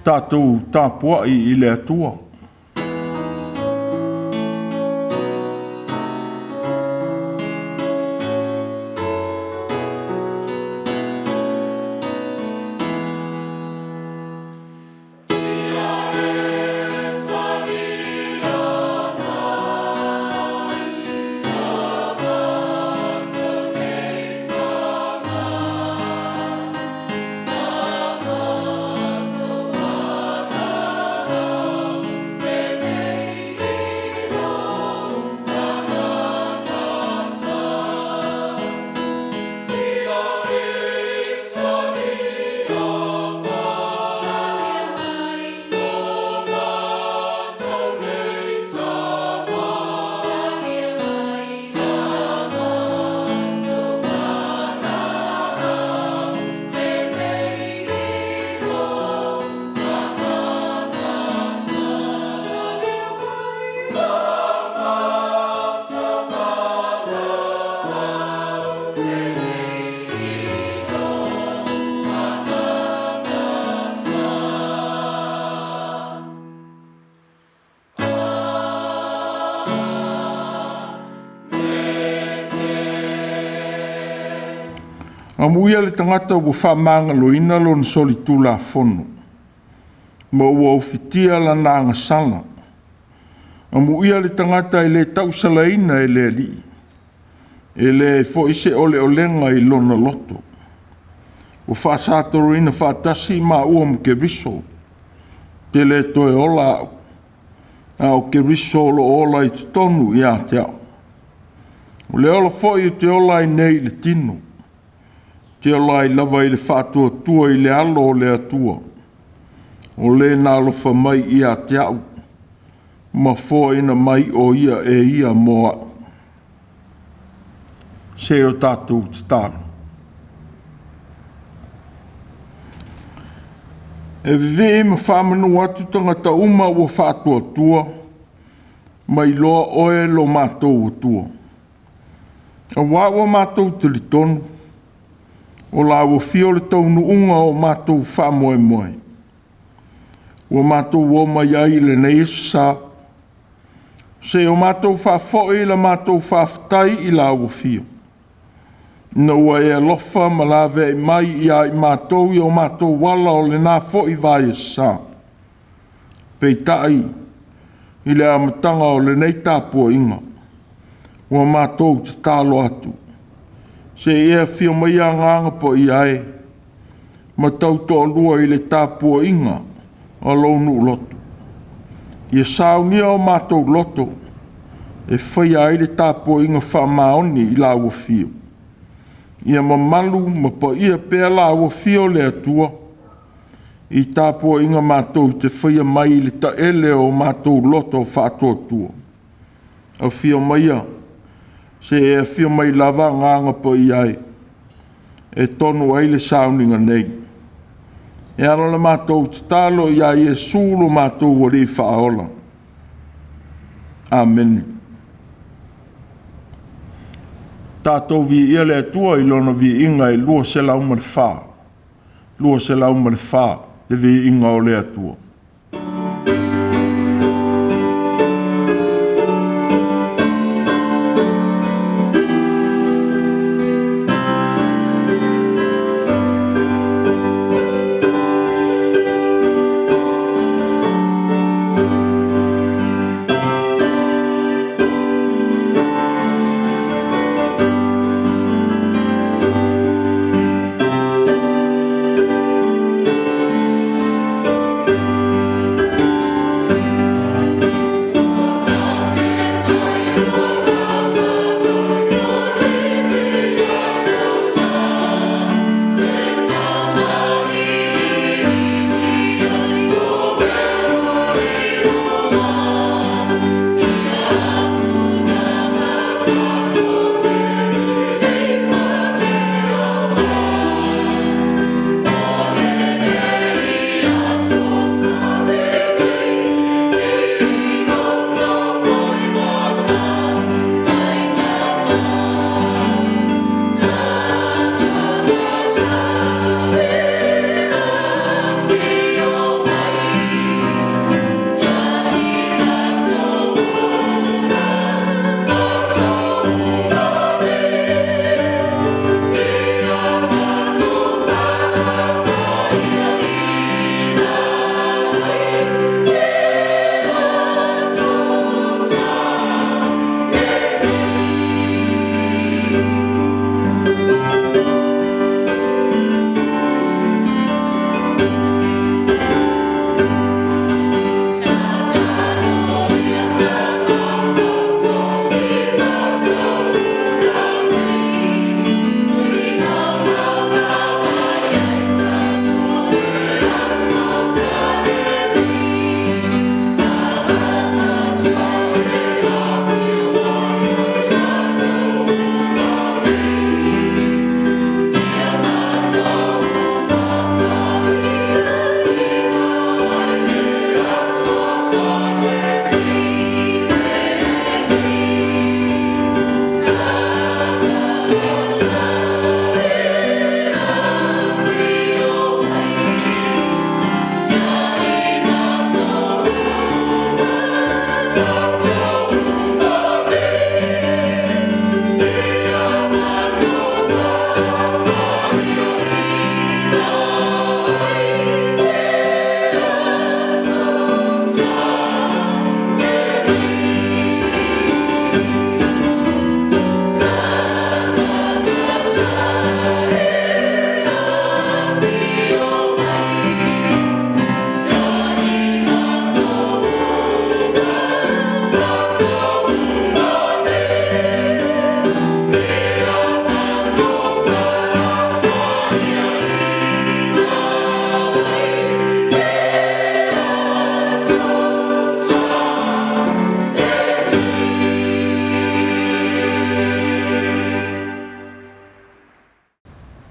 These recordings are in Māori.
tātou tāpua'i I le atua. Amuia le tangata ua whamanga loina lo na soli tula fono. Ma ua ufitia la nanga sala. Amuia le tangata le tausalaina le li. Le fo ise ole olenga lona loto. Ua whasātauro ina whātasi ma ua mke riso. Te le toe ola au ke riso lo ola I tonu I te au. Le ola fo I te ola nei le tino. Te ola lava I le whātua tua I le alo o le atua. O le nalofa mai I te au. Ma fo ina mai o ia ia moa. Se o tātou titaro. E vive ma whamanu atu tangata uma ua whātua tua. Mai loa oe lo mātou tua. A wawa mātou tili tonu. O la ua fio le taunu unga o mātou whamoe moe. O mātou o mai ai le nei sa. Se o mātou whafoi la mātou whaftai I la ua fio. Na ua e alofa ma la vei mai I ai mātou I o mātou wala o le nā foi vai sa. Peitai I le amatanga o le nei tāpua'iga. O mātou te tālo atu. Se e.f.k.a.s mai nganga po I ai. Ma tau to lua I le tāpua'iga o lonu loto. Ia saunia o mātou loto. E whai ai le tāpua'iga whamaoni I la ua fio. Ia mamalu ma po ia pēr la ua fio le atua. I tāpua'iga mātou te whaia mai le taele o mātou loto whātua tua. A fio maia. Se e.f.k.a.s mai lava nganga po I ai. E tonu ai le sauninga nei. E ana le mātou te talo I ai e sūlo mātou o le whaola. Amen. Tātou vi ia le atua I lona vi inga I lua se lauma le wha. Lua se lauma le wha le vi inga o le atua.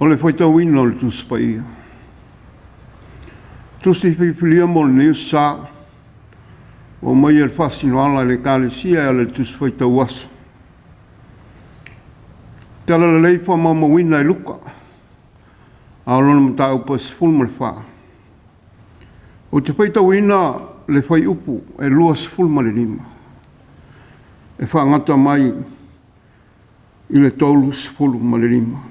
O le Faitau ina o le Tusi paia. Tusi whiwhilia mo le neu sā. O mai e le whasinoala le kālesia e le Tusi Faitau asa. Tala le lei whamamawina e Luka. Aolona matau pa sifulu ma le wha. O te Faitau ina le whai upu e lua sifulu ma le lima. E whaangata mai i le tolu sifulu ma le lima.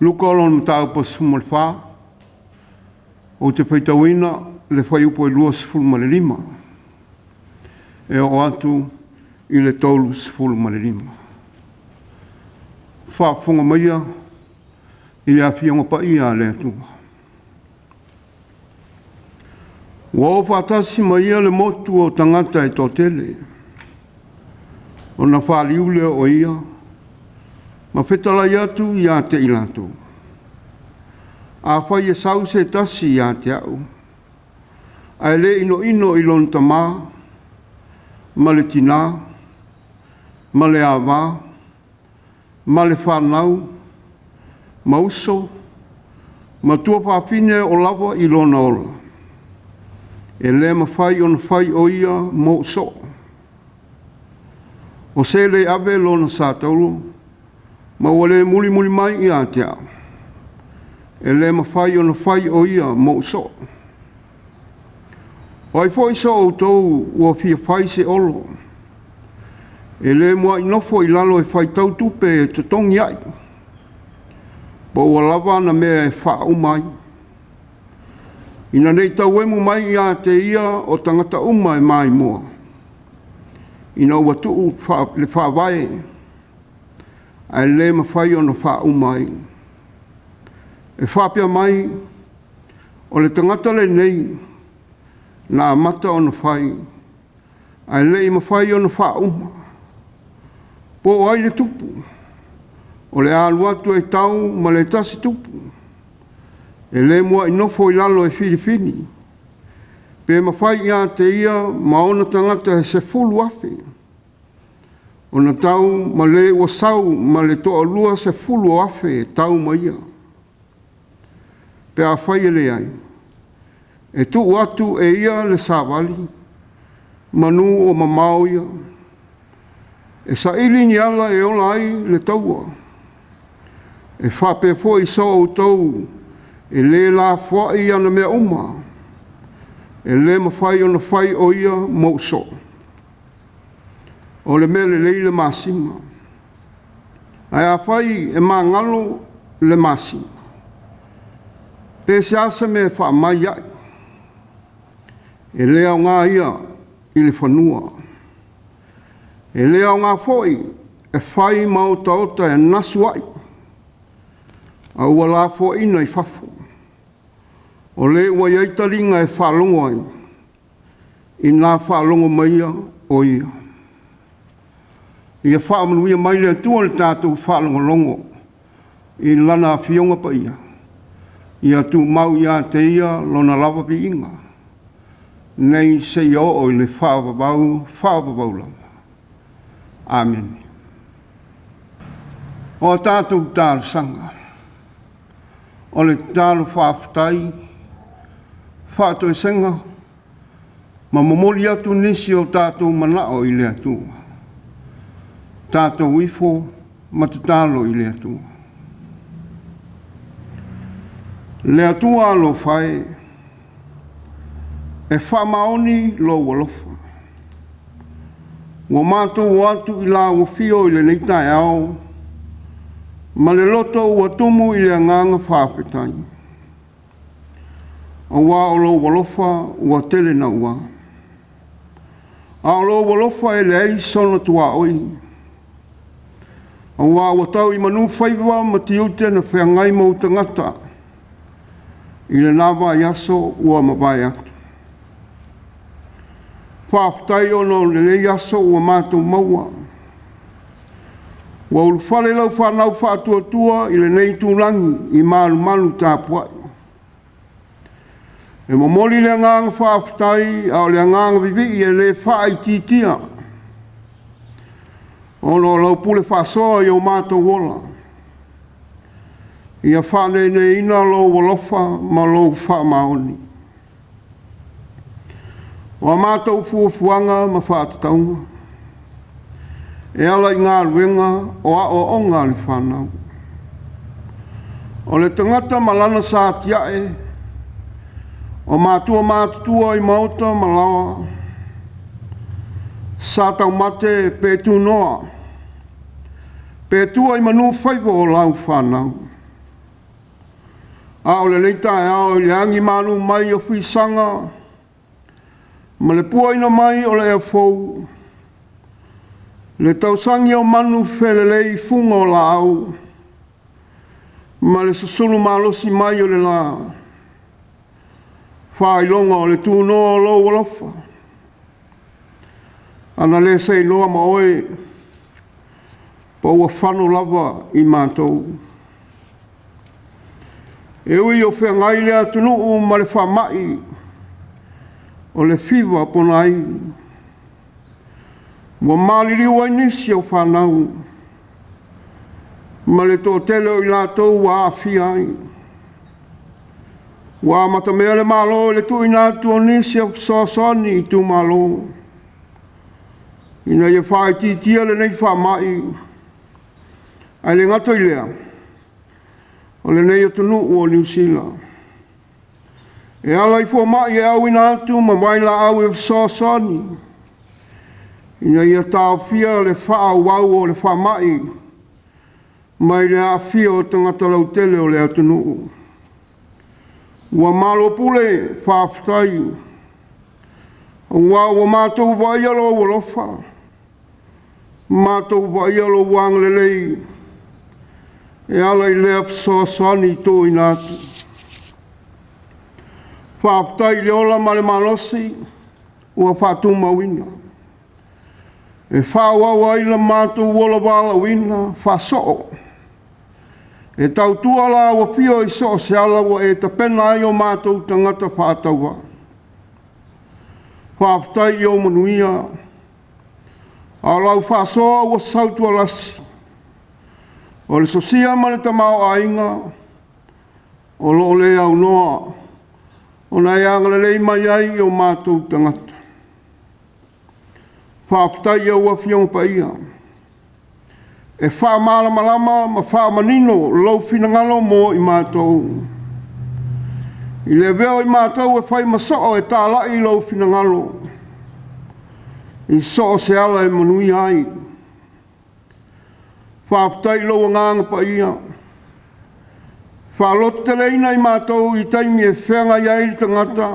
Luka aolona matau pa sifulu ma le wha. O te Faitau ina le whai upu e lua sifulu ma le lima. E o atu i le tolu sifulu ma le lima. Whaafunga maia i le awhionga pa ia le atua. Wa o whaatasi maia le motu o tangata e tō tele. O na whaaliule o ia. Ma whetalai atu i a te ilato. A whai e sau se tasi i a te au. A le ino ino i lon tamā. Ma le tina. Ma le awa. Ma le whanau. Ma uso. Ma tua whawhine o lava i lona ola. E le ma whai on whai o ia mo so. O se le ave lona sātauro. Ma wale muli muli mai i a te au. E le ma whai on whai o ia mo so. O ai fo iso o tau ua fia whai se olo. E le mua inofo i lalo e Faitau tupe e totongi ai. Po ua lava na mea e wha umai. Ina nei tau emu mai i a te ia o tangata uma e mai mua. Ina ua tuu le wha vai. Ai le ma whai o na wha umai. E wha pia mai o le tangata le nei na amata o na whai. Ai le ma whai o na wha uma. Po ai le tupu. O le aluatu e tau ma le tasi tupu. E le mua inofo i lalo e Filipini. Pe ma whai ia te ia ma ona tangata e se fulu afe. O na tau ma le wasau ma le toa lua se fulu afe e tau ma ia. Pe a whai e le ai. E tu atu e ia le sāwali. Manu o mamau ia. E sa ili ni ala e ola ai le taua. E whape fo i so o tau. E le la fwa i ana mea uma. E le ma whai o na whai o ia mo so. O le mele leile masima. Ai a whai e ma ngalo le masima. Pe se asa me wha mai ai. E le au ngā ia i le whanua. E le au ngā fwoi e whai mauta ota e nasu ai. A ua la fo ina i whafo. O le ua iataringa e whalongo ai. I nā whalongo maia o ia. Ia whaamanuia mai le atua le tātou whalongo longo. I lana whionga pa ia. Ia tu mau ia te ia lona lava pi inga. Nei se i o i le whaavavau lama. Amen. O tātou tāru sanga. O le tālu whaafutai, whaato e senga, ma momoli atu nisi o tātou manao i le atua. Tātou ifo, ma te tālo i le atua. Le atua alo whae, e whamaoni lo walofa. Wa mātou atu i la wafio i le neitai au, ma le loto ua tumu i le anganga whawhetai. A wā o lo walofa ua tele na ua. A o lo walofa e le ei sona tua oi. A wā ua tau i manu whaiwa ma ti ute na whiangai mau tangata. I le nawa i aso ua mawai atu. Whawhetai ono le lei aso ua mātou maua. Wa ulufale lau whanau whātua i le nei tūlangi i malu tāpuai. E momoli le nganga whaafutai au le nganga vivi e le whaai titia. Ono lau pule whasoa i o mātou wola. Ia whane ne ina lo walofa ma lo wha maoni. Wa mātou fuafuanga ma whātataunga. E ala i ngā ruenga o a o ngā li whanau. O le tangata malana sa tiae, o Mātua mātutua i mauta malawa, sātau mate pētū noa, pētua i manu whaivo o lau whanau. A o le leita e ao i le angi manu mai o whisanga, ma le puaina mai o le e-f.k.a.s. Le tausangi o manu whelelei funga o la au, ma le susulu malosi mai o le la. Whailonga o le tūnoa o lo walofa. Ana le sei noa ma oe, pa ua whanu lava i mātou. E ui o whengai lea tunuu ma le whamai, o le whiwa ponai. Wa maliri wa nisi o whanau. Ma le tō tele o i lātou wa awhiai. Wa mata mea le malo le tu ina tu o nisi o sosoni i tu malo. Ina ia whae titia le nei whamai. Ai le ngato i lea. O le nei o tunu o New Zealand. E ala i fua mai e au ina atu ma waila au e sosoni. Ina ia tau fia le wha wau o le whamai. Mai le a fia o tangata lau tele o le atunu. Ua malo pule whaafutai. Ua mātou vai alo o lofa. Mātou vai alo wang lelei. E ala i lea sosani tō inatu. Whaafutai le ola ma le malosi. Ua whātu mawina. E whāwawa ila mātou wola wala wina. Whāsoo. E tautua la wa fio i so se ala wa e ta pena ai o mātou tangata whātaua. Whaafutai i o manuia. A lau whāsoa wa sautua lasi. O le sosia ma le tamau ainga. O lo le au noa. O na ianga le mai ai o mātou tangata. Whaafutai i o wa fiong pa ia. E wha malama ma wha manino lau finangalo mo i mātou. I le veo i mātou e whai masao e tāla i lau finangalo. I so se ala e manui ai. Whaafutai lau nganga pa ia. Wha lotu te leina i mātou i taimi e whenga iai i tangata.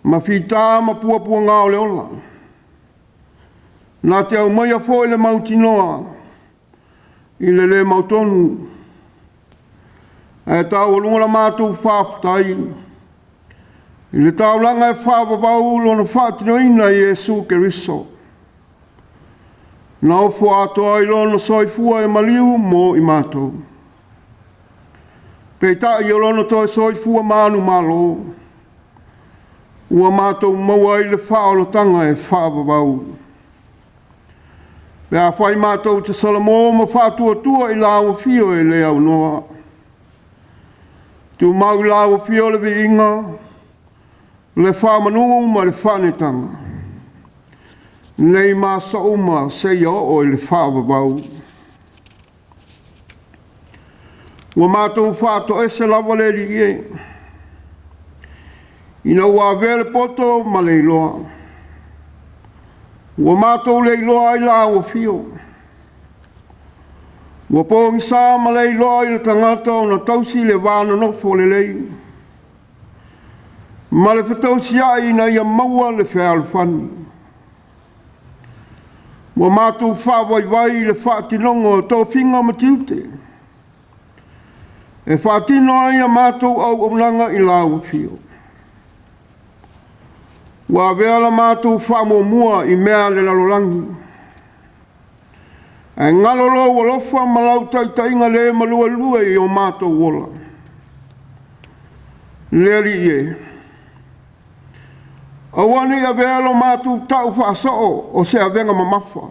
Ma whita ma puapua ngā o le ola. Nā te au mai a fōi le mautinoa, i le mautonu. E tau o lunga la mātou whaafutai. I le tau langa e whaapapau lona whaatinoina i Jesu Keriso. Nā o whaatoa i lona soifua e maliu mo i mātou. Pei i o lona toi soifua mānu malo. Ua mātou maua i le whaolotanga e whaapapau. Pea whai mātou te salamo ma whātua i lao fio e le au noa. Tu mau lao fio le vi inga, le whamanungu ma le whanetanga. Nei mā sauma se ia o i le whaababau. Ua mātou whāto e se lawa le ri e. Ina ua vele poto ma le iloa. Ua mātou le iloa i la ua fio. Ua pōngi sā ma le iloa i le tangata o na tausi le vāna nofo le lei. Ma le whatausi ai na ia maua le whealwhani. Ua mātou whāwaiwai le whātinongo tō whinga matiute. E whātino ai a mātou au omnanga i la ua fio. Wa veala mātou whamomua i mea le lalolangi. E ngalolo walofa malau taitainga le malua lua i o mātou wola. Leri e. Awani a vealo mātou tau whaasao o se avenga mamafa.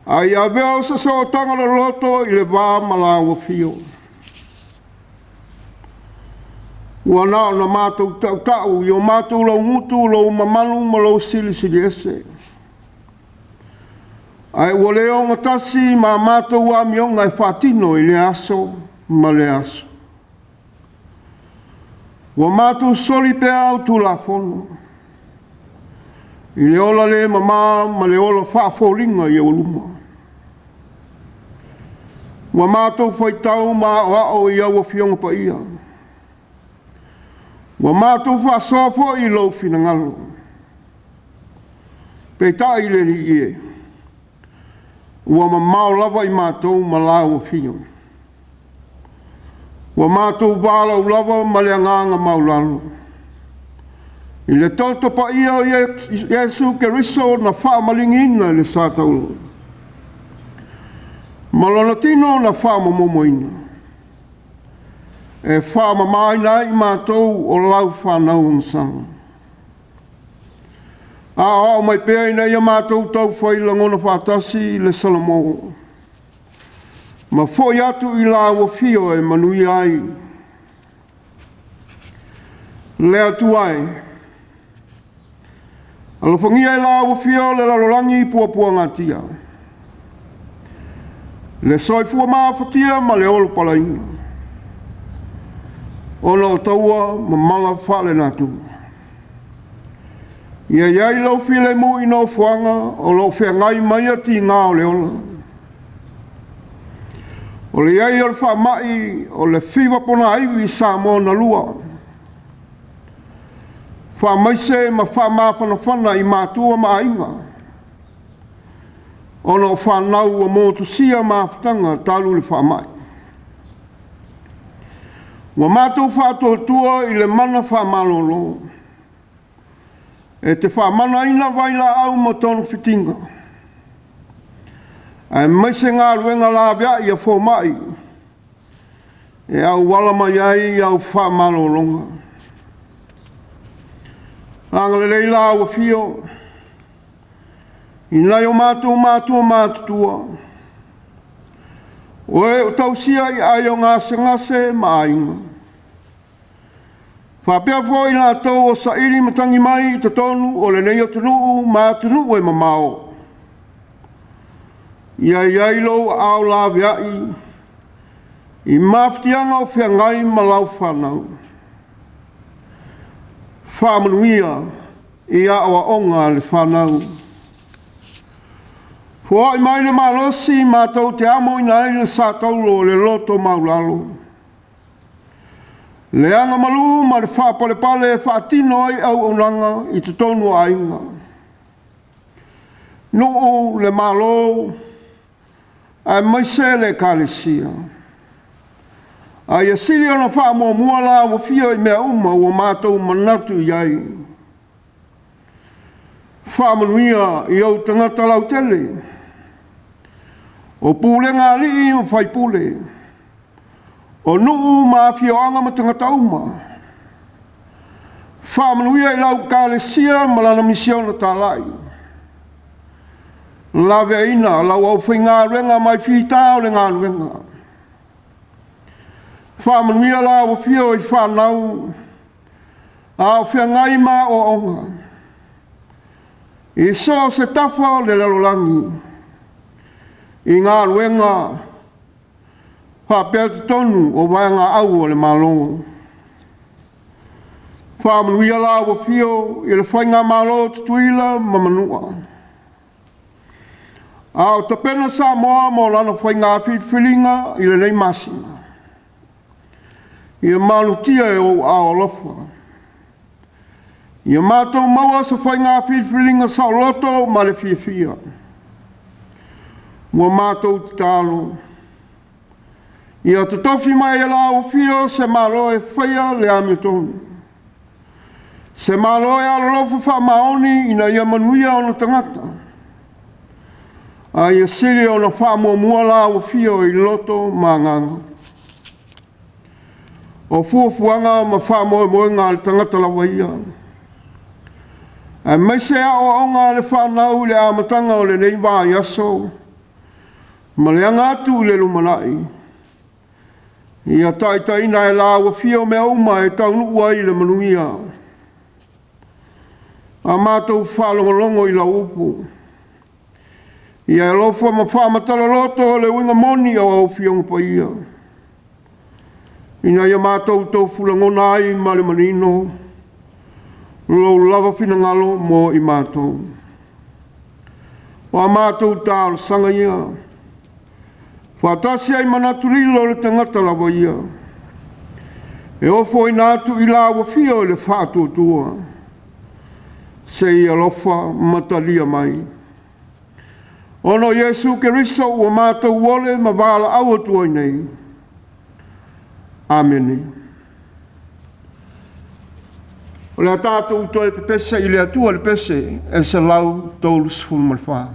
Ai a veo sa so tanga lo loto i le vā malawa fio. Ua nao na mātou tau i o mātou lau ngutu lau mamalu ma lau sili ese. Ai ua leo ngatasi ma mātou wa mionga e whātino i le aso ma le aso. Ua mātou soli pe au tu la fono. I le ola le mama ma le ola whaafolinga i o luma. Ua mātou Faitau ma o ao i au a fionga pa ia. Ua mātou whaasofo i lau finangalo. Pe tai le ni ie. Ua mamau lava i mātou ma lau a fio. Ua mātou wālau lava ma le anganga maulano. I le toto pa ia Yesu Keriso na whaamalingina le sātauro. Malona tino na whaamamomoina. E whaamamaina i mātou o lau whanau nsanga. A mai pēa ina ia mātou tau whailangona whātasi le Salamo. Ma fōi atu i la ua fio e manui ai. Le atu ai. Alofangia i la ua fio le lalolangi puapua ngatia. Le soifua maafatia ma le olo palaina. Ona o taua ma mala whale natu. Ia iai lau file mu i no fuanga o lau whea ngai mai ati ngā o le ola. O le iai o le wha mai o le whiwa pona aiwi sa mo na lua. Wha maise ma wha mawhanawhana i Mātua ma ainga. Ona o whanau o mō Tusia Mafutaga talu le wha mai. Wa mātou whātua i le mana wha malolo. E te wha mana ina waila au mo tonu whitinga. Ai maise ngā ruenga la bia i a whō mai. E au wala mai ai au wha malolonga. Angale leila au a fio. I nai o mātou mātutua. Oe o tausia i ai o ngase ma ainga. Whapea fōi nā tau o sa iri matangi mai i te tonu o le nei o tunuu ma tunuu e mamao. Ia iai lo au la viai. I maftianga o whia ngai ma lau whanau. Whamanuia i a oa onga le whanau. Fua i mai le malosi mātou te Amoina i le sātauro le loto maulalo. Le anga malu ma le whāpalepale e whātino ai au onanga i te tonu ainga. Nuu le malo ai maise le kālesia. Ai asili ona whaamua muala wa fia i mea uma wa mātou manatu iai. Whaamanuia i au tangata lau tele. O pule ngā rii o whai pule. O nuu mafia o anga matangata uma. Whaamanuia i lau kālesia malana misiona tālai. Lawe ina lau au whai ngā renga mai whitao le ngā renga. Whaamanuia lau whio i whanau. Au whia ngai mā o onga. I so se tafa le lalolangi. I ngā ruenga, whapea te tonu o waanga au o le malo. Whaamanuia la wa whio i le whainga malo tutuila mamanua. Au tapena sa moa mo lana whainga whitwhilinga i le nei masina. I a malutia e o ao lofua. I a mātou maua sa whainga whitwhilinga sa loto ma le whiawhia. Mua mātou te tālo. I a te tofi mai e la o whio se malo e whaia le amitonu. Se malo e alolofa wha maoni ina ia manuia o na tangata. A ia siri o na wha mua la o whio i loto manganga. O fuafuanga ma wha moe ngā le tangata la waia. A meise a o onga le whanau le amatanga o le nei wā yaso. Ma le angatu le lumanai. Ia taitaina e la ua fia o mea uma e taunu uai le manuia. A mātou whaalongolongo i la upu. Ia e lofa ma whaamatala loto le winga moni au au fionga pa ia. Ina ia mātou tau fulangona ai ma le manino. Lo lava fina ngalo mo i mātou. O a mātou tāo sanga ia. Whātasi ai manatulilo le tangata lawa ia. E ofo i nātu i la wa fio le whātua. Se ia lofa matalia mai. Ono Yesu Keriso ua mātou wole ma wāla awatua nei. Ameni. O le tātou toi pepese i le atua le pese e se lau tolu sifunu malwha.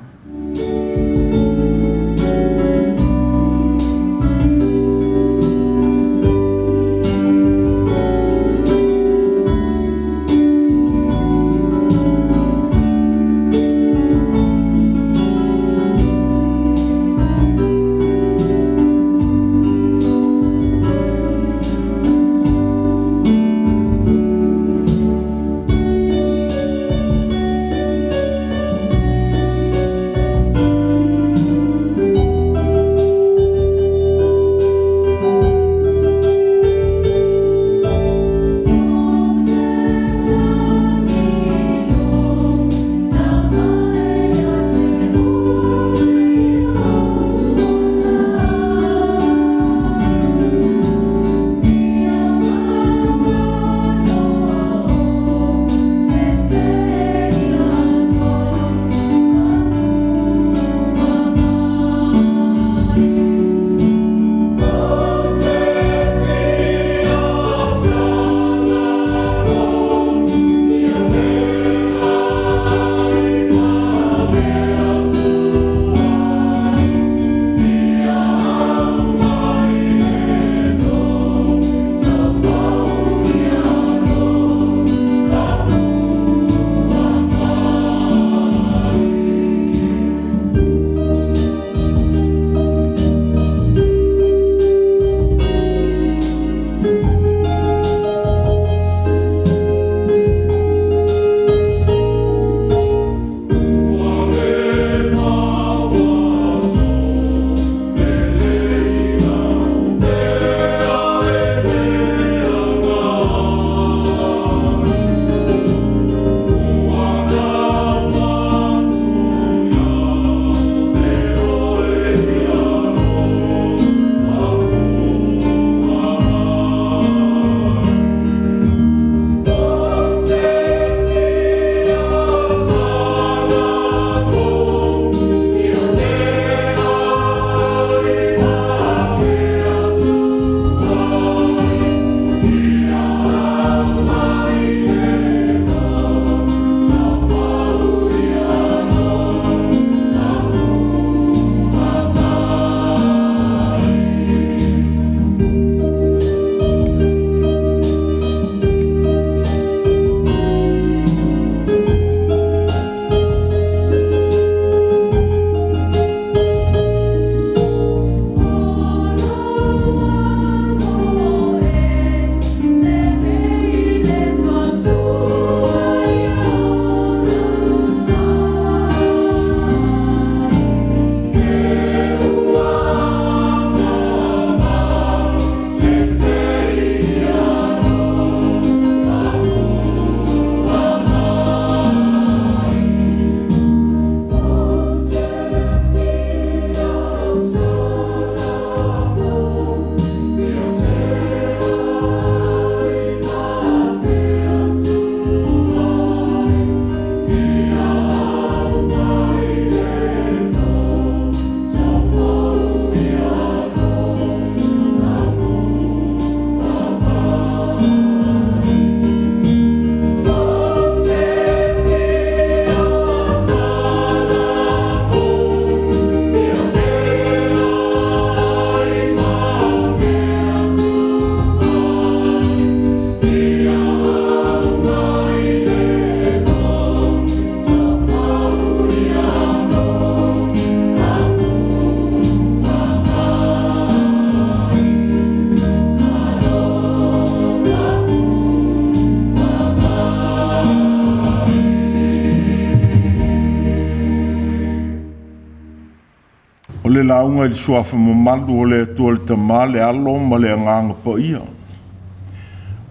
launga i suafa mamalu o le atua le tamā le alo ma le anganga pa ia.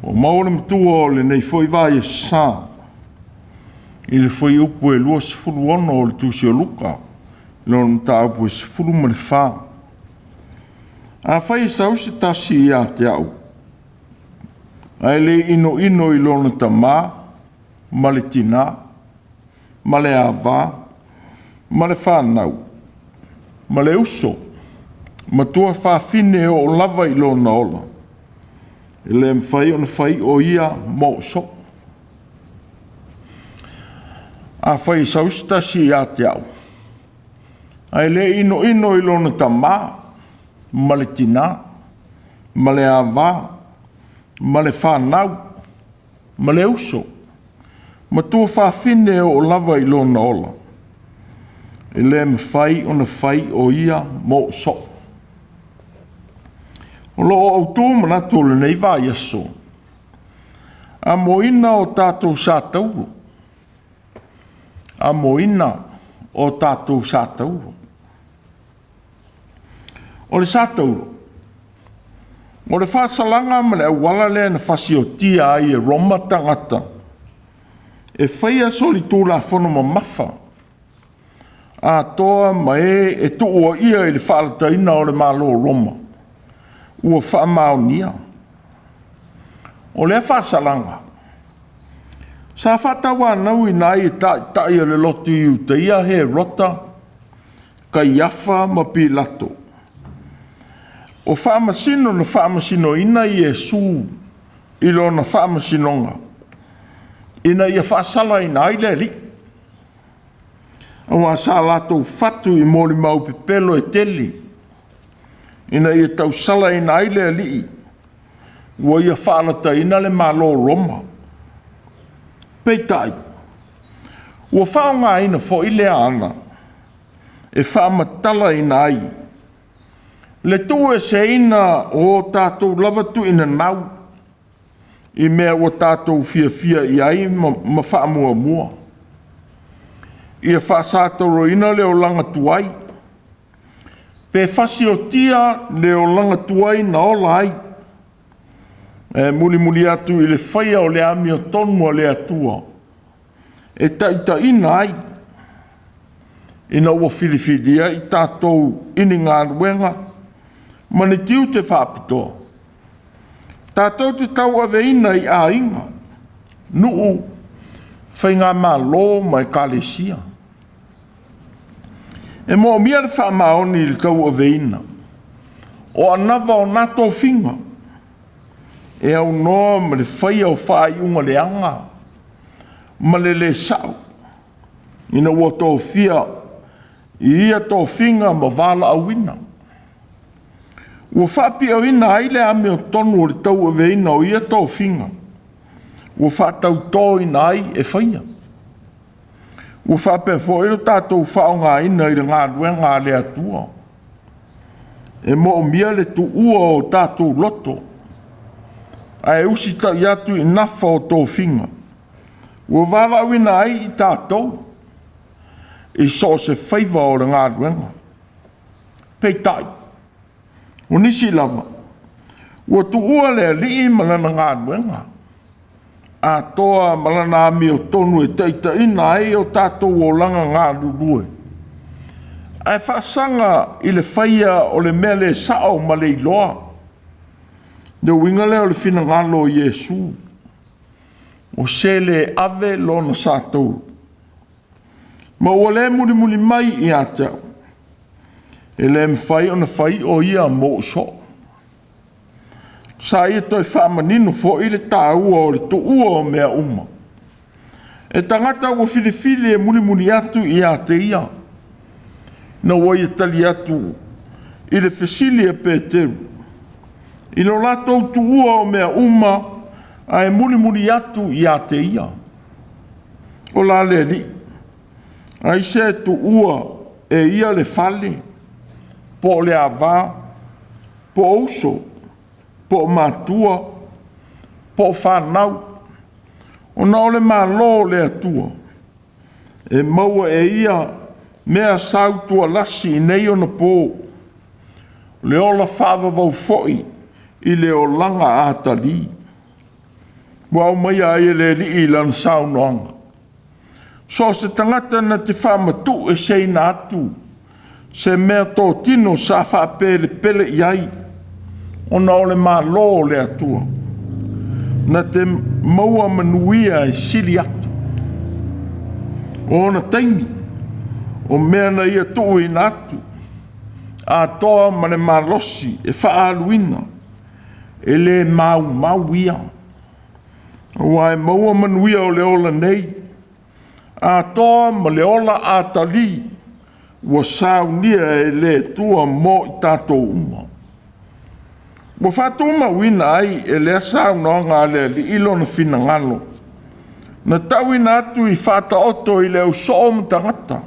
O maore matua o le nei foi vai sā. I le foi upu e lua sifuru ono o le Tusi o Luka. Lona tāupu e sifuru ma le whā. A whai sau se tasi ia te au. Ai le ino i lona tamā, ma le tina, ma le awā, ma le whānau, ma le uso, ma tua whāwhine o lava i lona ola. E le mwhai o na whai o ia mo so. A whai sau se tasi ia te au. Ai le ino i lona tamā, ma le tina, ma le awā, ma le whānau, ma le uso, ma tua whāwhine o lava i lona ola. E le mwhai o na whai o ia mo so. O lo o Autū manatu o le nei vā yaso. Amoina o tātou sātauro. Amoina o tātou sātauro. O le sātauro. O le whāsalanga ma le awala le na whasiotia ai e roma tangata. E whaia soli tūla whono ma mawha. A toa ma e tuua ia i le whaalataina o le malo roma. Ua whaamaunia. O le whāsalanga. Sa Faitau anau i nai e tai le lotu i uta ia he rota. Ka iafa ma pilato. O whaamasino na whaamasino ina i Jesu i lona whaamasinonga. Ina ia whaasala ina aile li. O a sa latou fatu i mori mau pepelo e teli. Ina ia tau sala ina aile li. Ua ia whaalata ina le malo Roma. Peitai. Ua whaonga ina fo ile ana. E whaamatala ina ai. Le tue se ina o tātou lavatu ina nau. I mea o tātou fia i ai ma whaamua mua. Ia whaasātauro ina leo langa tuai. Pe whasi o tia leo langa tuai na ola ai. Muli atu i le whaia o le ami o tonu a le atua. E taita ina ai. Ina ua whiliwhilia i tātou ini ngā ruenga. Mani tiu te whapitoa. Tātou te tau aveina i a inga. Nuu whainga mā lō mai kālesia. E mo mia le whaamaoni le tau aveina. O anawa o nato whinga. E au noa ma le whaia o whai unga le anga. Ma le sao. Ina ua tō whia. I ia tō whinga ma wala awina. Ua whapi au ina aile ame o tonu o le tau aveina o ia tō whinga. Ua whatau tō ina ai e whaia. Ua whape fo ero tātou whaonga ina i ngā ruenga le atua. E mo o mia le tu ua o tātou loto. Ai usi tau iatu i nafa o tō whinga. Ua wala au ina ai i tātou. I so se whaiva o le ngā ruenga. Peitai. O nisi lava. Ua tu ua lea lii malana ngā ruenga. A toa malana ami o tonu e teita ina ai o tātou o langa ngā rurue. Ai whaasanga i le whaia o le mea le sao ma le iloa. Ne winga leo le whina ngalo i Jesu. O se le ave lona sātauro. Ma ua le muli mai i a tau. E le mwhai o na whai o ia mo so. Sa ia toi whaamanino fo i le tāua o le to ua o mea uma. E tangata ua whilewhile e muli atu i a te ia. Na ua ia tali atu i le whesili e Peteru. I lo latou tu ua o mea uma a e muli atu i a te ia. O la le li. Ai se tu ua e ia le fale. Po le avā, po ouso, po Matua, po whanau. O na ole malo le atua. E maua e ia mea sau tua lasi nei ona pō. Le ola whaava vau foi i le o langa ātali. Wau mai ai le li i lan sau noanga. So se tangata na te whamatu e sei na atu, se mea tō tino sa whapele pele iai, ona ole mā lo le atua. Na te maua manuia e sili atu. Ona taimi, o mea na ia tuu i na atu, a toa mane malosi e whaaluina, e le mau ia. Wa e maua manuia o le ola nei, a toa ma le ola a tali, wa saunia e le tua mo i tātou uma. Wa whātou uma wina ai e le asau noanga le li ilo na whina ngalo. Na tauina atu i whāta oto i le usoo mtangata,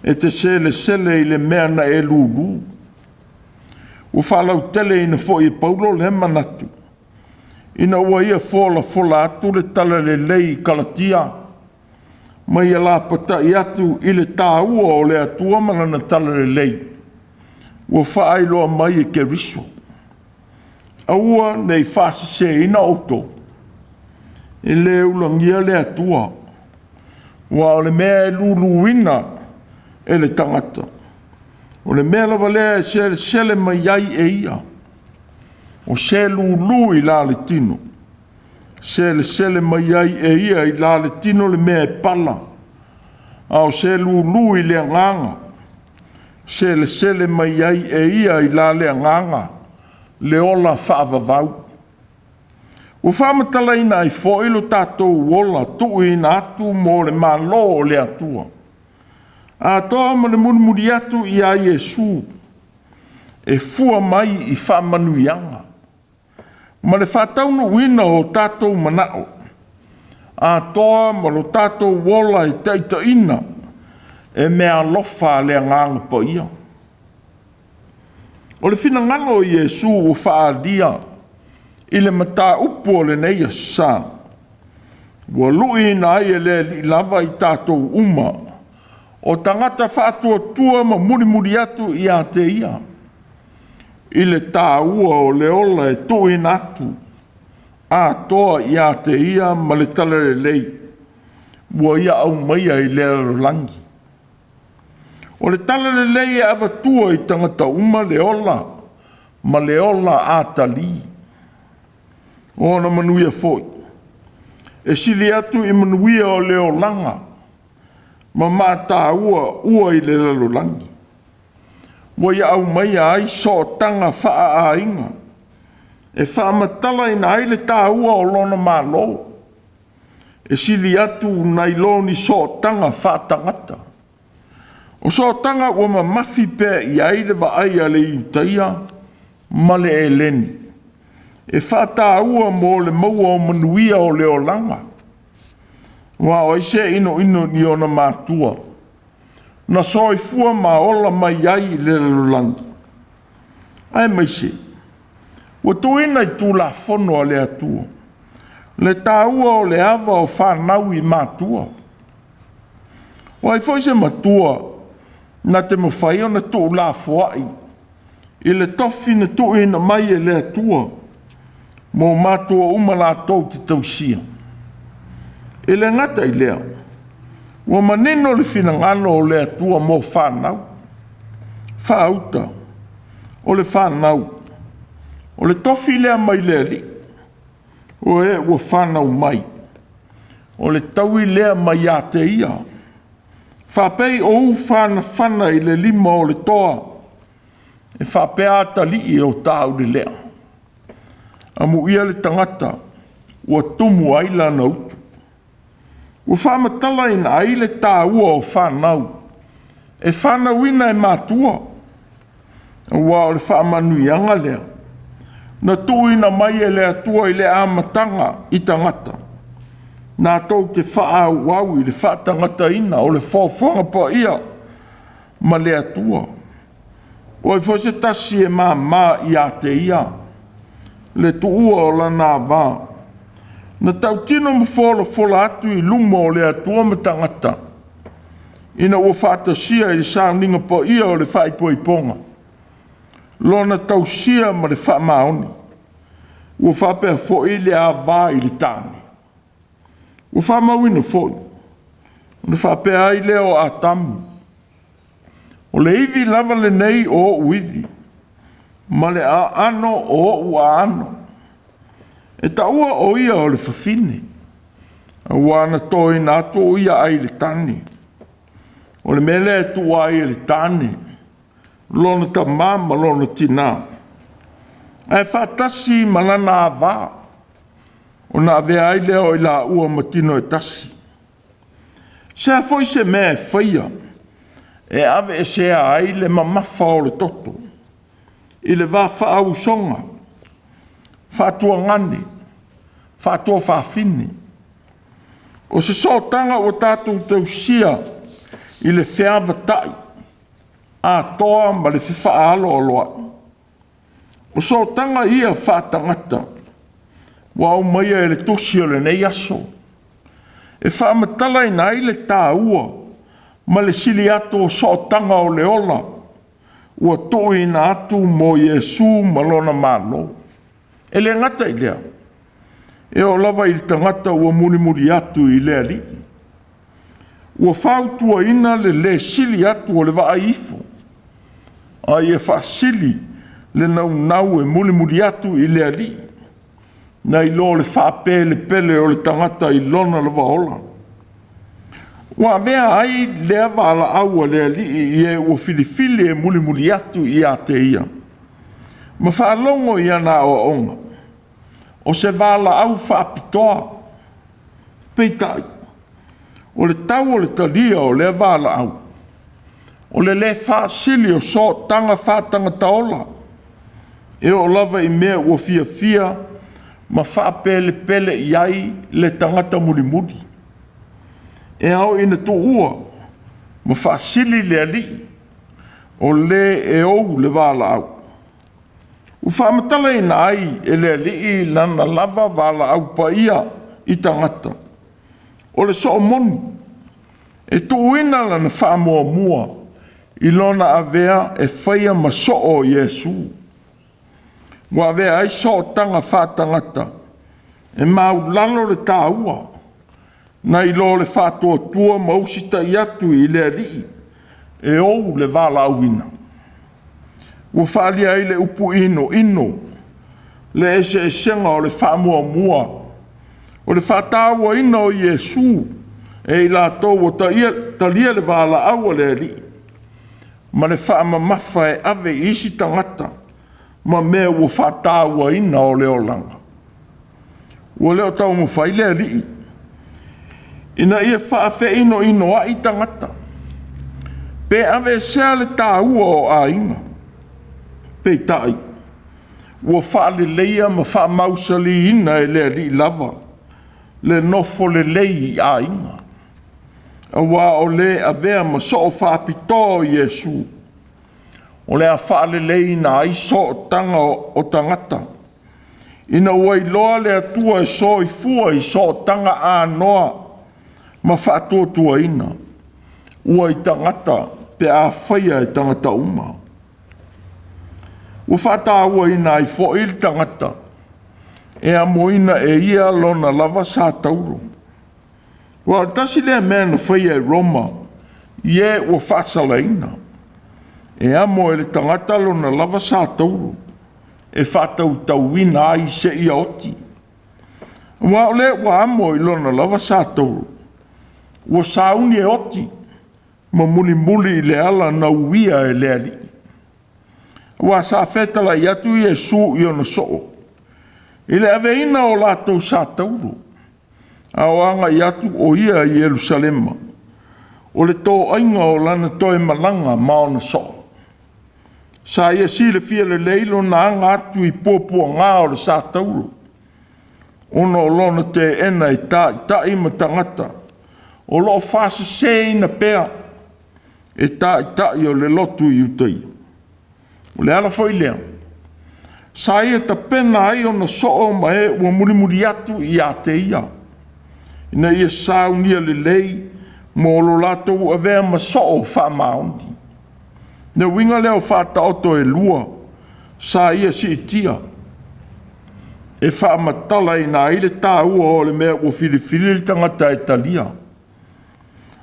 e te sele i le mea na e lulu. Wa whalau tele ina fo i paulo le manatu. Ina ua ia fola atu le tala le lei kalatia. Mai ia la pata i atu i le tāua o le atua mana na tala le lei. Ua whaai loa mai e ke riso. Aua nei whasi se ina auto. E le ulangia le atua. Wa o le mea e luluina e le tangata. O le mea lava lea e sele mai ai e ia. O se lulu i la le tino. Sele mai ai e ia i la le tino le mea e pala. A o se lulu i le nganga. Sele mai ai e ia i la le nganga. Le ola whaavavau. O whaamatala ina i foilo tātou ola tu i na atu mo le malo o le atua. A toa ma le murimuri atu i a Iesu. E fua mai i whaamanuianga. Ma le whātau no wina o tātou manao. A toa ma lo tātou wola i teita ina. E mea lofa le nganga po ia. O le whina ngano o Iesu o whaadia. I le mata upo le neia sa. Wa lui na ai le li lava i tātou uma. O tangata whātua tua ma muri atu i a te ia. I le tāua o le ola e tui natu. A toa i a te ia ma le tala le lei. Ua ia au maia i le langi. O le tala le lei e awa tua i tangata uma le ola. Ma le ola a tali. O na manuia foi. E sili atu i manuia o le olanga. Ma mā tāua i le langi. Wa ia au mai ai so tanga wha a inga. E wha matala ina ai le tāua o lona malo. E sili atu nai loni so tanga wha tangata. O so tanga ua ma mafi pe i ai le wa ai a le iutaia ma le e leni. E wha tāua mo le maua o manuia o le olanga. Wa o ise ino ni ona Mātua. Na soi fua ma ola mai ai le langi. Ai mai se. Wa tuina i tū la fono a le atua. Le tāua o le ava o whanau i Mātua. Wa i foi se Matua. Na te mawhai o na tū la fuai. I le tofi na tuina mai e le atua. Mo Mātua umala tau te tausia. E le ngata i lea. Wa manino le finangalo o le atua mo whanau. Whaauta. O le whanau. O le tofi lea mai lea li. O e ua whanau mai. O le taui lea mai a te ia. Whapei o u whana i le lima o le toa. E whapea ata li i o tāu le lea. Amu ia le tangata. Ua tumu aila na utu. Ua whamatala ina aile tāua o whanau. E whanauina e Mātua. Ua o le whamanuianga lea. Na tuina mai e le atua i le amatanga i tangata. Nā tau te whaau i le whaatangata ina o le whawhonga pa ia. Ma le atua. O i fose tasi e mā i a te ia. Le tuua o lana wā. Na tau tino ma fola atu i luma o le atua ma tangata. ina ua whātasia i le sauninga po ia o le whaipoiponga. Lona tausia ma le whamaoni. Ua whapea fo i le awā i le tāne. Ua whamauina fo i. Ua whapea ai leo a tamu. O le iwi lava le nei o uiwi. Ma le a ano o ua ano. E taua o ia o le whawhine. A wana toi na atu o ia ai le tane. O le mele e tu ai le tane. Lona ta mama lona tina. E whatasi malana a wā. O na ave ai leo i la ua matino e tasi. Sea foi se mea whaia. E ave e sea ai le mamafa o le toto. I le wā whaau songa. Whātua ngane. Whātua whawhine. O se sōtanga o tātou tau sia i le whiawa tai. A toa ma le whiwha alo o loa. O sōtanga ia whātangata. Wau maia e le Tusi o le nei aso. E whāmatala i nai le tāua. Ma le sili ato o sōtanga o le ola. Ua toi na atu mo Yesu malona malo. E le ngata i lea. E o lava i tangata ua muri atu i lea li. Ua whautua ina le sili atu o le waa ifo. Ai e whaasili le nau e muri atu i lea li. Na i lo le whaapele pele o le tangata i lona le waola. Ua vea ai lea wala aua lea li i e ua filifili e muri atu i a te ia. Ma whaalongo i ana o onga. O se wala au whaapitoa. Peitai. O le tau o le talia o le wala au. O le whaasili o so tanga whaatanga taola. E o lava i mea ua fia ma whaapele pele iai le tangata muri. E au ina tu ua ma whaasili le ali. O le e ou le wala au. U whaamatala ina ai e le alii lana lava wala au pa ia i tangata. O le so monu. E tuuina lana whaamua mua i lona avea e whaia ma so o Yesu. Wa avea ai so tanga whaatangata. E mau lalo le tāua. Na i lo le whātua tua mausita i atu i le alii. E ou le wala au ina. Ua whaalia i le upu ino. Le ese senga o le whaamua mua. O le whātaua ina o Yesu. E i la tau o talia le wala aua le ali. Ma le whaama mafa e ave isi tangata. Ma mea ua whātaua ina o le olanga. Ua leo tau mu whai le ali. Ina ia whaafe ino a i tangata. Pe ave sea le tāua o a inga. Peitai. Ua whaale leia ma wha mausali ina e lea li lava. Le nofo le lei a inga. A wā o le a vea ma so o whaapito Yesu. O le a whaale lei na ai so o tanga o tangata. Ina ua i loa le atua e so i fua i so o tanga a noa. Ma whaatua tua ina. Ua i tangata pe a whaia e tangata uma. Ua whātāua ina i fo il tangata. E Amoina e ia lona lava sātauro. Ua tasi lea mea na whaia e Roma. Ie ua whaasala ina. E amo e le tangata lona lava sātauro. E whātau tauina ai se ia oti. Ua ole ua amo i lona lava sātauro. Ua sauni e oti. Ma muli i le ala na uia e le ali. Ua sa fetala i atu Yesu i ona soo. I le aveina o lātou sātauro. A oanga i atu o ia i Jerusalema. O le tō ainga o lana toe malanga maona soo. Sa ia si le fia le leilo na anga atu i pōpua ngā o le sātauro. Ono o lona te ena i ta ima tangata. O lo whasa se ina pea. E ta i o le lotu i utai. O le ala foi lea. Sa ia ta pena ai o na soo ma ua muri atu i a te ia. Ina ia saunia le lei mo lo latou avea masoo whaamaondi. Ne winga leo whātaoto e lua, sa ia si itia. E whaamatala i nā ile tāua o le mea o whiriwhiri li tangata e talia.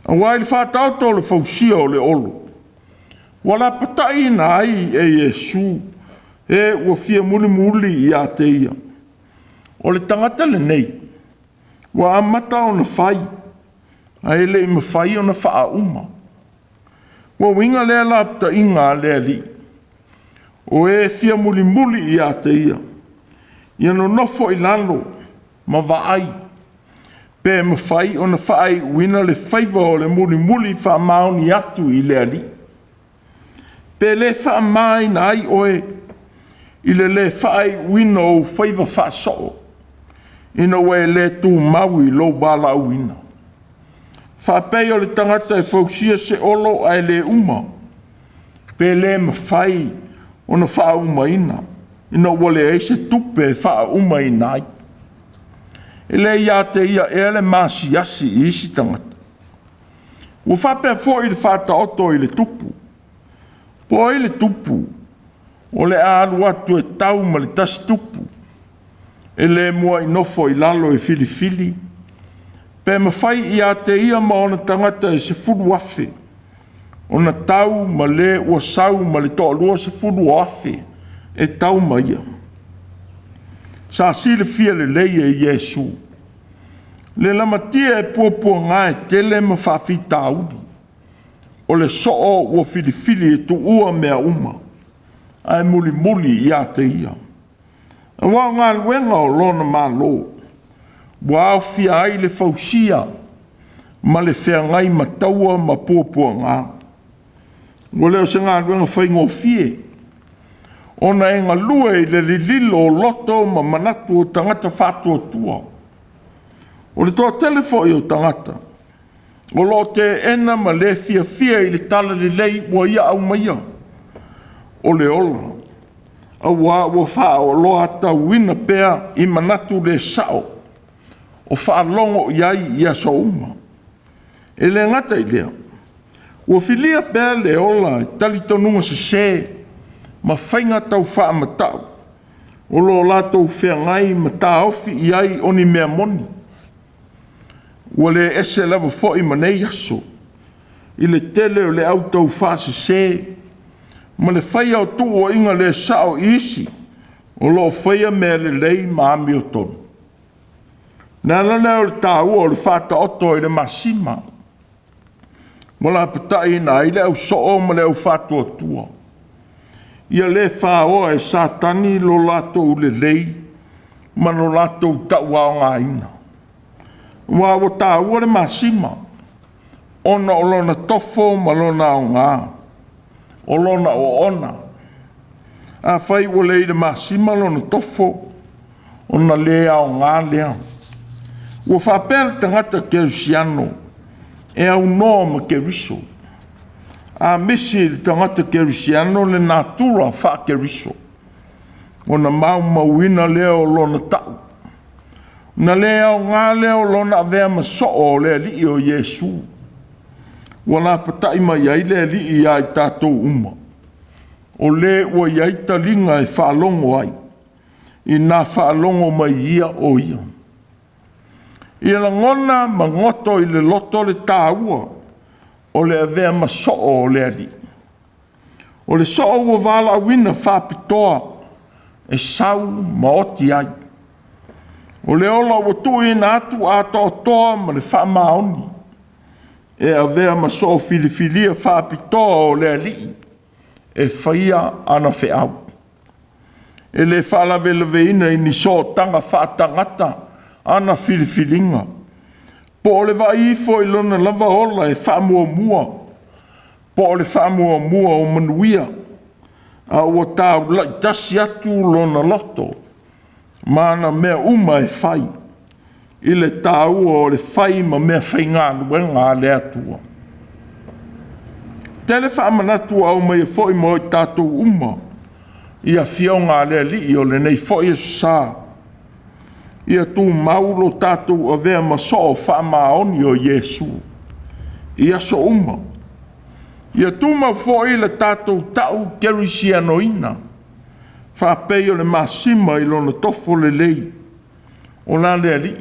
A wai le whātaoto le fausia o le olo. Wala patai nā ai e Yesu, e ua fia muli i a te ia. O le tangata le nei, wa amata o na whai, a ele i ma whai o na wha uma. Wa winga lea lapta inga lea li, o e fia muli i a te ia. Ia no nofo i lalo, ma vaai, pe ma whai o na whai wina le whaiva o le muli wha maoni atu i lea li. Pe le wha mai na ai oe, i le whai wina o whaiva wha soo. Ina we le tu maui lo wala wina. Whapei o le tangata e whausia se olo ai le uma. Pe le ma whai o na wha uma ina. Ina wale e se tupe wha uma ina ai. E le ia te ia e le masi asi i isi tangata. Ua whapea fo i le whata oto i le tupu. Po i le tupu. O le alu atu e tau ma le tas tupu. E le mua i nofo i lalo e filifili. Pe ma whai i a te ia ma ona tangata e se furu afe. Ona tau ma le ua sau ma le toa lua se furu afe. E tau ma ia. Sa sile fia le leia i Yesu. Le lamatia e puapua ngā e tele ma Faitau. O le soo ua filifili e tu ua mea uma. Ai muli i a te ia. A wā ngā luenga o lona mālo. Wa au fia ai le fausia. Ma le whea ngai mataua ma puapua ngā. Wa leo se ngā luenga whaingo fie. Ona e ngā lue i le lilo o loto ma manatu o tangata whātua tua. O le toa telefo i o tangata. O lo te ena ma le fia i le tala le lei wa ia au maia. O le ola. A wā ua wha o loa ta wina pēa i manatu le sao. O wha longo iai i aso uma. E le ngata i lea. Ua filia pēa le ola i talitonunga se ma whainga tau wha matau. O lo latou whea ngai ma tā ofi iai o ni mea moni. Ua le ese lava fo i manei aso. I le tele o le au tau wha se ma le whaia o tu o inga le sao isi, o lo whaia mea le lei maami o tonu. Nā lana o le tāua o le whata oto i le masima. Mo la patai na i le au soo ma le au whatu o tua. Ia le whaoa e sātani lo lato le lei, ma lo lato taua o ngā ina. Wa o tāua le masima, ona o lona tofo ma lona o ngā. O lona o ona. A whai o lei de masima lona tofo. Ona lea o ngā lea. Ua whapel tangata kerusiano. E au noa ma keriso. A misi le tangata kerusiano le natura wha keriso. Ona mau mauina lea o lona tau. Na lea o ngā lea o lona avea maso o lea li o Yesu. Wala patai mai ai le li i ai tātou uma. O le ua iai talinga e whaalongo ai. I nā whaalongo mai ia o ia. I la ngona ma ngoto i le loto le tāua. O le avea maso o le ali. O le so ua wala wina whapitoa. E sau ma oti ai. O le ola ua tui na atu a toa ma le whamaoni. E avea maso filifilia whapitoa o le ali. E whaia ana wheau. E le whalaveleve i ni so tanga whaatangata ana filifilinga. Po o le waifo i lona lava ola e whamua mua. Po o le whamua mua o manuia. A ua tāu lai tasi atu lona loto. Mana mea uma e whai. I le tāua o le whai ma mea whaingānu e ngā le atua. Tele whaamanatu au mai e fwoi mo i tātou uma. Ia whiau ngā lea li o le nei fwoi e sā. Ia tū maulo tātou a vea maso o whaamaoni o Yesu. ia so uma. Ia tuma foi le tātou tau kerisianoina. Whapei o le masima i lona tofo le lei. O la le ali.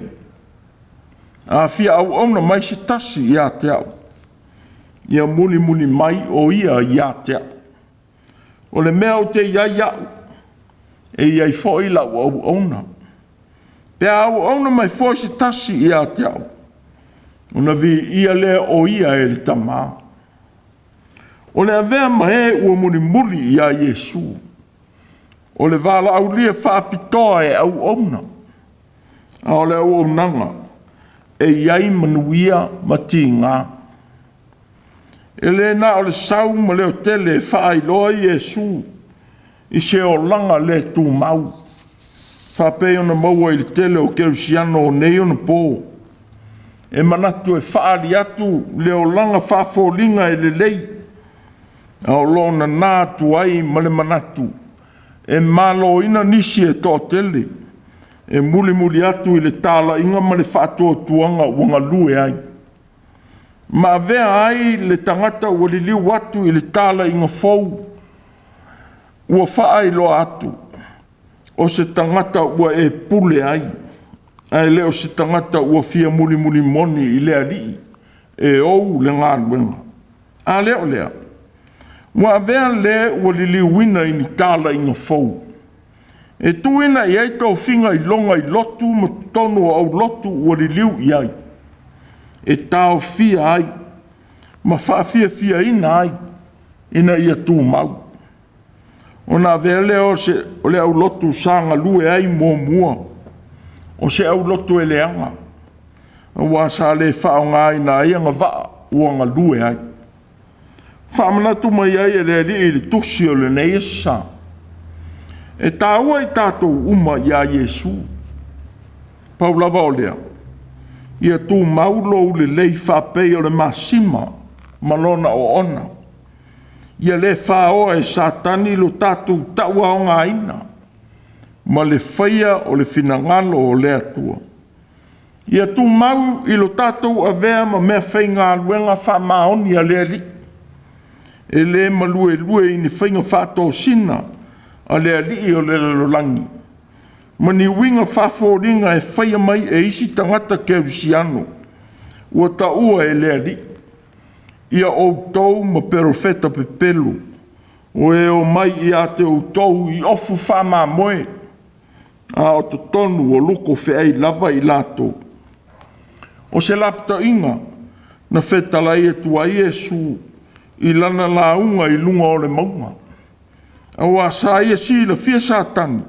A fia au auna mai se tasi ia te au. Ia muli mai o ia te au. O le mea o te iai au. E iai foi la au auna. Pea au auna mai foi se tasi ia te au. Ona vi ia le o ia e le tamaa. O le avea mahe ua muli ia Yesu. O le vala au lia whaapitoa e au auna. A o le au aunanga. E iai manuia mati ngā. E le na o le sau ma leo tele whaailoa Yesu. I se o langa le tū mau. Whapei ona maua i le tele o kerusiano o nei ona pō. E manatu e whaari atu leo langa whaafolinga e le lei. A o lona nā tu ai ma le manatu. E malo ina nisi e tō tele. E muli atu i le tāla inga ma le whaatua tuanga wanga lue ai. Ma vea ai le tangata ua li liu atu i le tāla inga fau. Ua whaai lo atu. O se tangata ua e pule ai. Ai leo se tangata ua fia muli moni i lea li. E ou le ngāruenga. A lea. Wa vea le ua li liu wina i ni tāla inga fau. E tuina i ai tau finga i longa i lotu ma tonu au lotu ua li liu i ai. E tau fia ai. Ma fia ina ai. Ina ia tū mau. O nā vea leo o le au lotu sanga lue ai mua. O se au lotu e leanga. Wa sa le whao ngā ina ai anga vaa uanga lue ai. Whamanatu mai ai e le li le tusi o le nei esa. E tāua i tātou uma ia Yesu. Paulava o lea. Ia tū maulo le lei whapei o le masima. Malona o ona. Ia le whao e satani lo tātou taua o ngā ina. Ma le whaia o le finangalo o le atua. Ia tū mau i lo tātou a vea ma mea whai ngā luenga wha maoni a lea li. E le malue i ni whainga whātō sina a lea li o le lolangi. Ma ni winga whāwhoringa e whaia mai e isi tangata kerusiano. Ua taua e lea li. Ia Autū ma perofeta pepelu. O e o mai i a te Autū i ofu whama moe. A o te tonu o loko whea lava i lato. O se lapta inga na whetala i atua Yesu i lana launga i lunga o le maunga. A wa sa ia si la fia satani.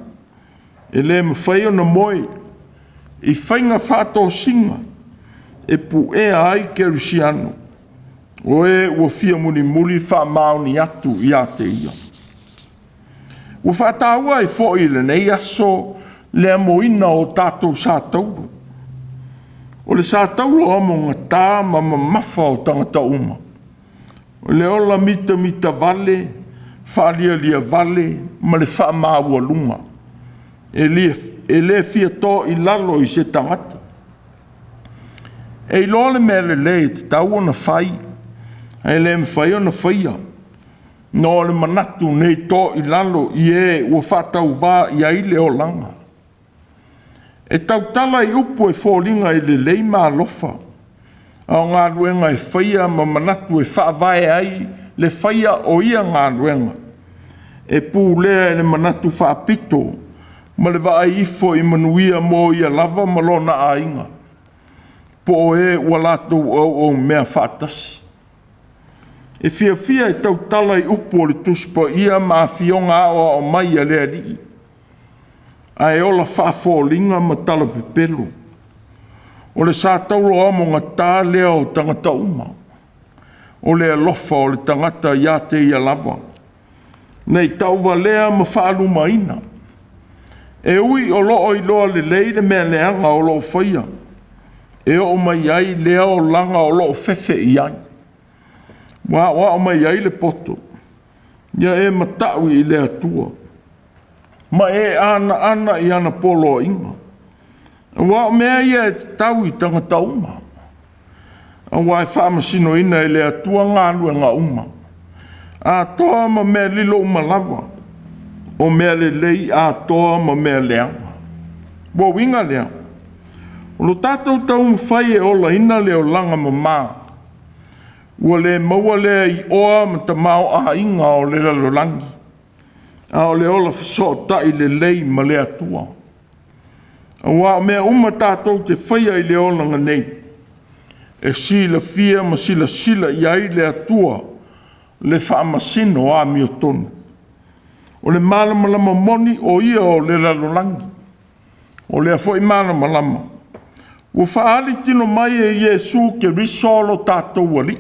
E le mawhaia na moe. I whainga whato singa. E pu e ai kerusiano. O e ua fia muli wha mauni atu i a te ia. Ua whataua i fo i le nei aso le amoina o tātou sātauro. O le sātauro amo ngatā ma mafa o tangata uma. O le ola mita vale, whalia vale, ma le wha maua lunga. E le fia tō i lalo i se tangata. E ilo le mele le te tau ona whai. E le mwhai ona whaia. No le manatu nei tō i lalo i e ua whatau wā i aile o langa. E tau tala i upu e fōlinga i le leima alofa. A ngā ruenga e whaia ma manatu e whaavae ai le whaia o ia ngā ruenga. E pū lea e le manatu whaapito. Ma le waa ifo i manuia mō ia lava malona a inga. Po e ua lātou au mea whaatasi. E fia e tau tala i upu o le tuspa ia ma fionga awa o mai a lea li. A e ola whaafōlinga ma tala pepelu. O le sātauro amo ngatā lea o tangata uma. O le alofa o le tangata ia te ia lava. Nei tauwa lea ma whaalu maina. E ui o loo i loa le leire mea leanga o loo whaia. E o mai ai lea o langa o loo fefe i ai. Wa o mai ai le poto. Ia e matau i le atua. Ma e ana i ana polo inga. Wa mea ia e tau i tangata uma. Awa e whaamasino ina e le atua ngālua ngā uma. A toa ma mea lilo uma lava. O mea le lei a toa ma mea leanga. Bo winga lea. O lo tātou tau mwhai e ola ina leo langa ma maa. Ua le maua lea I oa ma ta mao a inga o le lalolangi. A o le ola fiso tai le lei ma le atua. Awa mea uma tātou te whaia I le ola nga nei. E sila fia ma sila I ai le atua le whaamasino a mi o tonu. O le malama lama moni o ia o le lalolangi. O le afoi malama lama. Ua whaali tino mai e Iesu ke risolo tātou wali.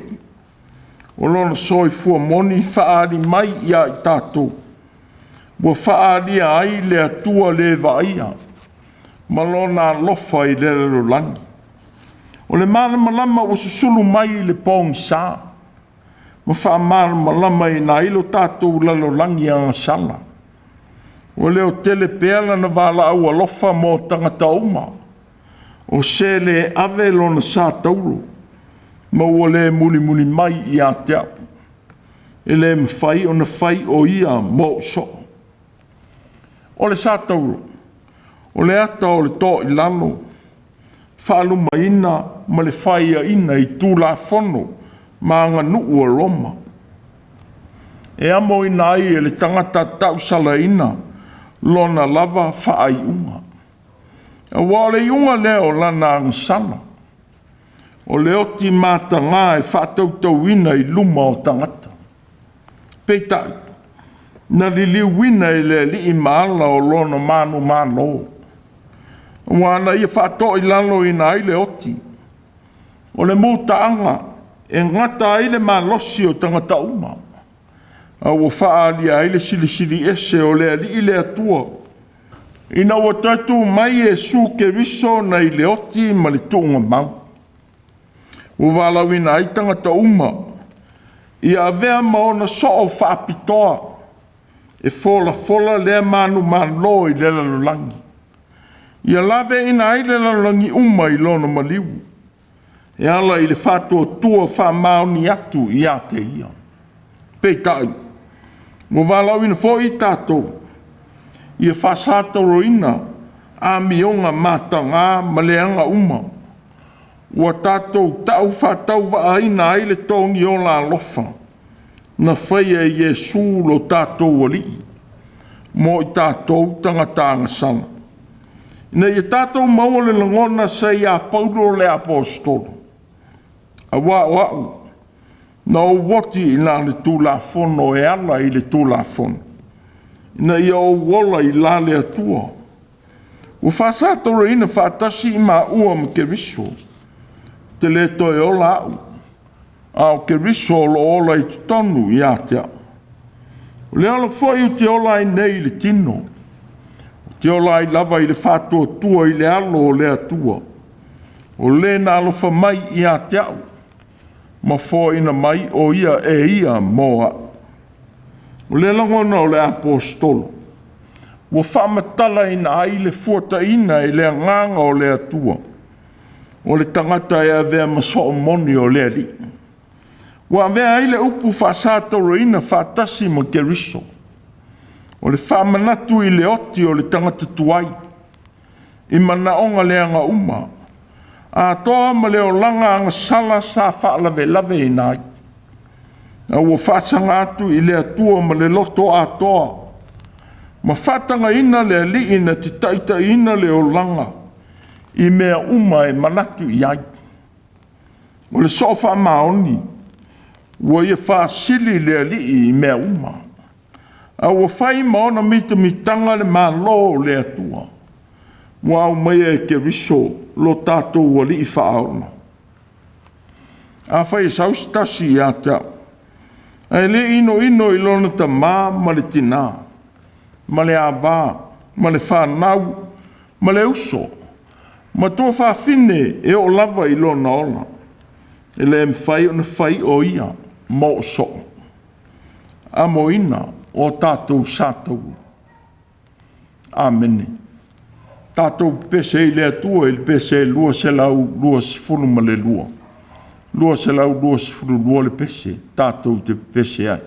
O lona soi fua moni whaali mai ia I tātou. Ua whaali ai le atua le vaia. Ma lona lofa I le lalolangi. O le malama lama o susulu mai le pong sa. Ma wha malama lama I na ilo tātou lalolangi a sala. O leo tele peala na wala au alofa mo tangata uma. O se le ave lona sātauro. Ma ua le muli mai I a te au. E le mwhai o na whai o ia mo so. O le sātauro. O le ata o le tō I lalo. Whaaluma ina ma le whaia ina I tūla whono ma ngā nuu a Roma. E amo ina ai e le tangata tausala ina lona lava whaai unga. A wale unga leo lana angsana. O leo ti mata ngā e whātautau ina I luma o tangata. Peitai, na liliu wina I le li I maala o lona manu malo. Wana ia whātō I lalo I nā ile oti. O le mūtaanga, e ngata ile mā losi o tangata uma. A ua whaalia ile sili ese o le ali ile atua. Ina ua tatu mai e su ke riso na ile oti ma le tuunga mau. Ua walawina ai tangata uma. Ia avea maona so o whaapitoa. E fola lea manu malo I le lalolangi. Ia lave ina ai le lalolangi uma I lona maliu. E ala I le whātua tua whamaoni atu I a te ia. Peitai. Mo walau ina fo I tātou. Ia whasātauro ina a mionga mātanga ma leanga uma. Ua tātou tau whātau wa aina ai le tongi o la lofa. Na whaia I Iesu lo tātou wali. Mo I tātou tangatanga sana. Ina ia tātou maua le langona sei a Paulo le apostolo. A wa'u. Na o wati ina le tūla whono e ala I le tūla whono. Ina ia o wola I la le atua. O whasātoro ina whātasi I mā ua ma ke riso. Te le toi o la au. A o ke riso lo ola I tutonu I a te au. O le ala whai o te ola I nei le tino. Te ola I lava I le whātua tua I le alo o le atua. O le na alofa mai I a te au. Ma fo ina mai o ia e ia moa. O le langona o le apostolo. Ua whamatala ina ai le fuata ina I le nganga o le atua. O le tangata e avea maso o moni o le ali. Ua avea ai le upu whasātoro ina whātasi ma ke riso. O le whamanatu I le oti o le tangata tuai. I mana onga leanga uma. A toa ma leo langa anga sala sa whaalave I nai. A ua whaatanga atu I le atua ma le loto a toa. Ma whaatanga ina le ali ina te taita ina leo langa. I mea uma e manatu I ai. O le sofa maoni. Ua ia whaasili le ali I mea uma. A ua whai maona mitanga le malo le atua. Ua au mai e ke riso lo tātou wali I whaaona. A whai saustasi I a tau. A le ino I lona ta mā ma le tina. Ma le awā, ma le whanau, ma le uso. Ma tō whawhine e o lava I lona ola. E le mwhai o na whai o ia, mo so. Amoina o tātou sātauro. Amene. Tātou pese I le atua, I le pese lua se lau, lua sifunu ma le lua. Lua se lau lua se furu lua le pese, tātou te pese ai.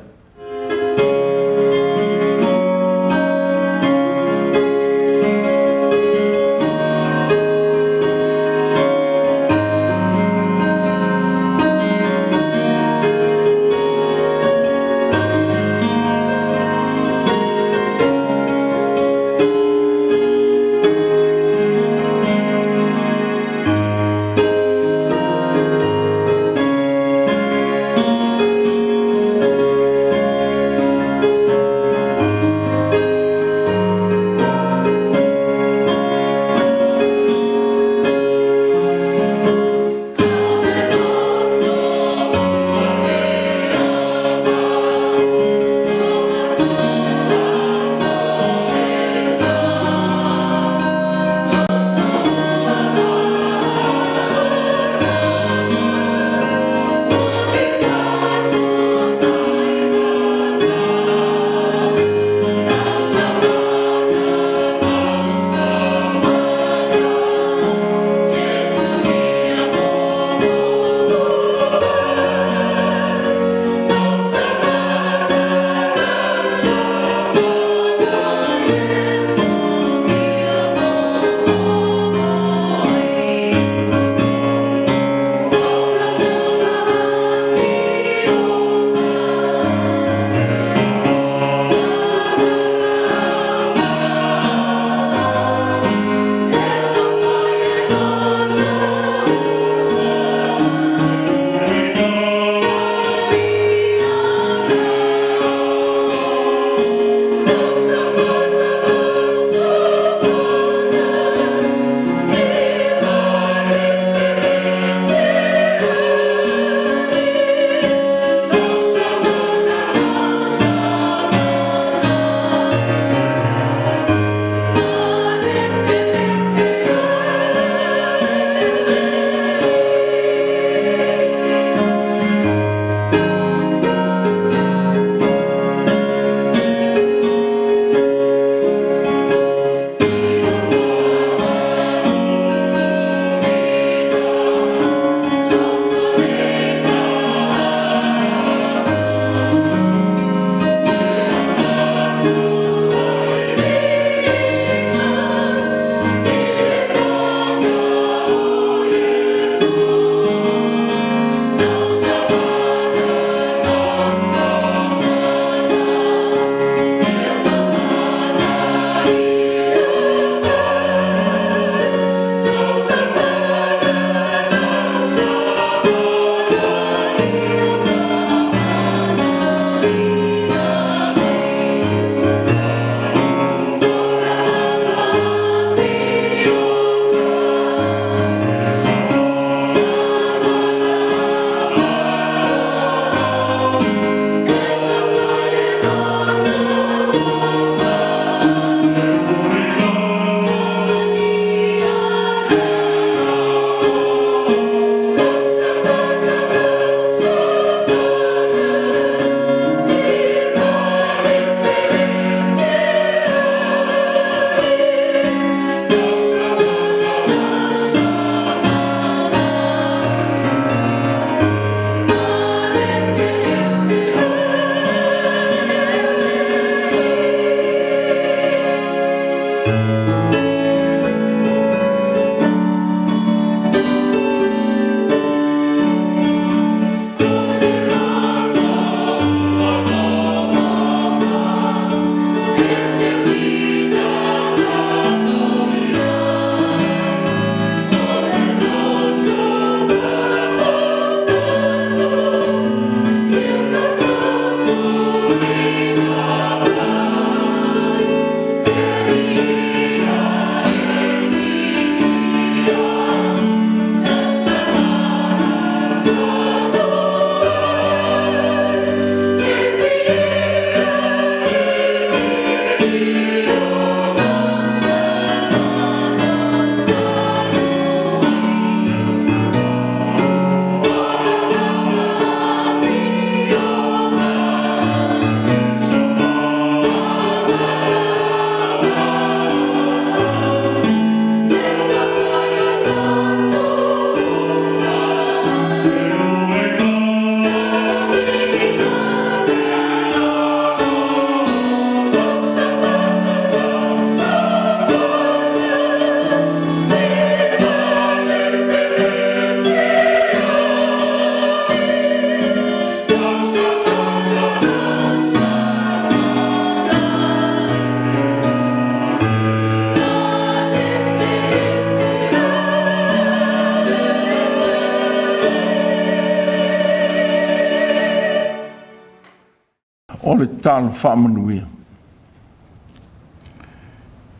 o le talo whamanuia.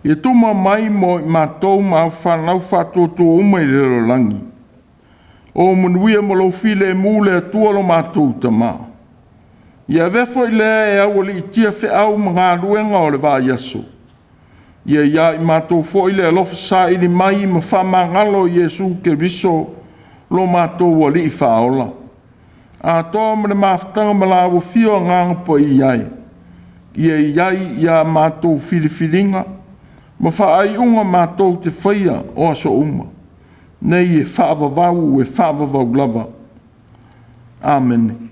Ia tuma mai mo i mātou mau whanau whatoto uma i lero langi. O manuia mo lo file mule atua lo mātou tamā. Ia vefo i lea e au li tia Faitau mga luenga o le vā yaso. Ia i mātou fo i le alofa sa ili mai ma whamangalo Iesu ke riso lo mātou o li i whaola. A toa mene Mafutaga ma la fio nganga po i iai. Ia ia mātou filifilinga. Ma whaai unga mātou te whaia o aso uma. Nei e whaavavau e whaavavau lava. Amen.